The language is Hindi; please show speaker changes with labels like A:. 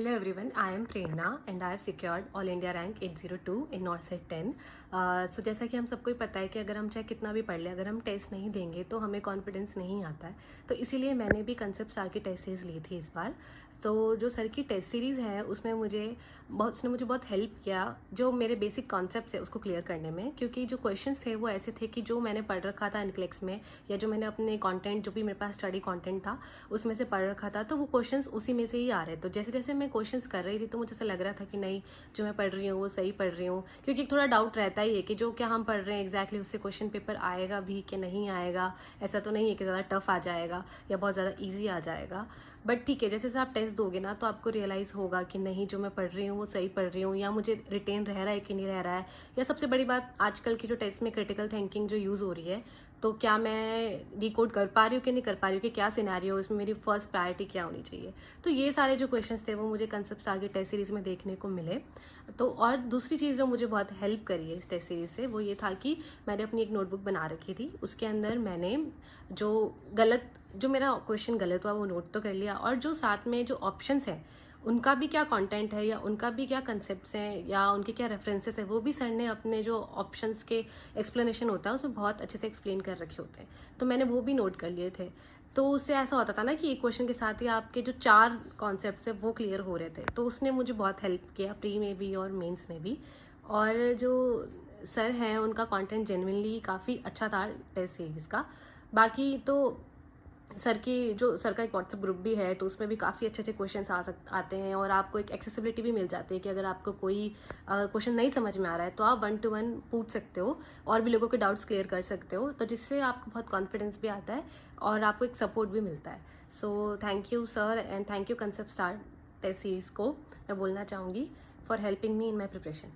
A: Hello everyone, I am Prerna and I have secured All India Rank 802 in NORCET 10. सो जैसा कि हम सबको ही पता है कि अगर हम चाहे कितना भी पढ़ लें, अगर हम टेस्ट नहीं देंगे तो हमें कॉन्फिडेंस नहीं आता है। तो इसीलिए मैंने भी कंसेप्ट स्टार की टेस्ट सीरीज़ ली थी इस बार। तो जो सर की टेस्ट सीरीज़ है उसमें उसने मुझे बहुत हेल्प किया जो मेरे बेसिक कॉन्सेप्ट्स है उसको क्लियर करने में, क्योंकि जो क्वेश्चंस थे वो ऐसे थे कि जो मैंने पढ़ रखा था इनक्लेक्स में या जो मैंने अपने कंटेंट जो भी मेरे पास स्टडी कंटेंट था उसमें से पढ़ रखा था, तो वो क्वेश्चंस उसी में से ही आ रहे। तो जैसे जैसे मैं क्वेश्चंस कर रही थी तो मुझे ऐसा लग रहा था कि नहीं, जो मैं पढ़ रही हूँ वो सही पढ़ रही हूँ, क्योंकि थोड़ा डाउट रहता ही है कि जो क्या हम पढ़ रहे हैं एग्जैक्टली उससे क्वेश्चन पेपर आएगा भी कि नहीं आएगा। ऐसा तो नहीं है कि ज़्यादा टफ आ जाएगा या बहुत ज़्यादा ईजी आ जाएगा। बट ठीक है, जैसे जैसे आप टेस्ट दोगे ना तो आपको रियलाइज़ होगा कि नहीं, जो मैं पढ़ रही हूँ वो सही पढ़ रही हूँ या मुझे रिटेन रह रहा है कि नहीं रह रहा है। या सबसे बड़ी बात, आजकल की जो टेस्ट में क्रिटिकल थिंकिंग जो यूज़ हो रही है, तो क्या मैं डिकोड कर पा रही हूँ कि नहीं कर पा रही हूँ, कि क्या सिनेरियो इसमें मेरी फर्स्ट प्रायोरिटी क्या होनी चाहिए। तो ये सारे जो क्वेश्चंस थे वो मुझे कंसेप्ट स्टार की टेस्ट सीरीज़ में देखने को मिले। तो और दूसरी चीज़ जो मुझे बहुत हेल्प करी है इस टेस्ट सीरीज़ से वो ये था कि मैंने अपनी एक नोटबुक बना रखी थी। उसके अंदर मैंने जो मेरा क्वेश्चन गलत हुआ वो नोट तो कर लिया, और जो साथ में जो ऑप्शंस हैं उनका भी क्या कंटेंट है या उनका भी क्या कंसेप्ट्स हैं या उनके क्या रेफरेंसेस है, वो भी सर ने अपने जो ऑप्शंस के एक्सप्लेनेशन होता है उसमें बहुत अच्छे से एक्सप्लेन कर रखे होते हैं। तो मैंने वो भी नोट कर लिए थे। तो उससे ऐसा होता था ना कि एक क्वेश्चन के साथ ही आपके जो 4 कॉन्सेप्ट्स है वो क्लियर हो रहे थे। तो उसने मुझे बहुत हेल्प किया प्री में भी और मेंस में भी। और जो सर हैं उनका कंटेंट जेन्युइनली काफ़ी अच्छा था टेस्ट सीरीज़ का। बाकी तो सर का एक व्हाट्सएप ग्रुप भी है, तो उसमें भी काफ़ी अच्छे अच्छे क्वेश्चंस आते हैं और आपको एक एक्सेसिबिलिटी भी मिल जाती है कि अगर आपको कोई क्वेश्चन नहीं समझ में आ रहा है तो आप 1 to 1 पूछ सकते हो और भी लोगों के डाउट्स क्लियर कर सकते हो, तो जिससे आपको बहुत कॉन्फिडेंस भी आता है और आपको एक सपोर्ट भी मिलता है। So thank you sir and thank you concept star test series को मैं बोलना चाहूँगी for helping me in my preparation.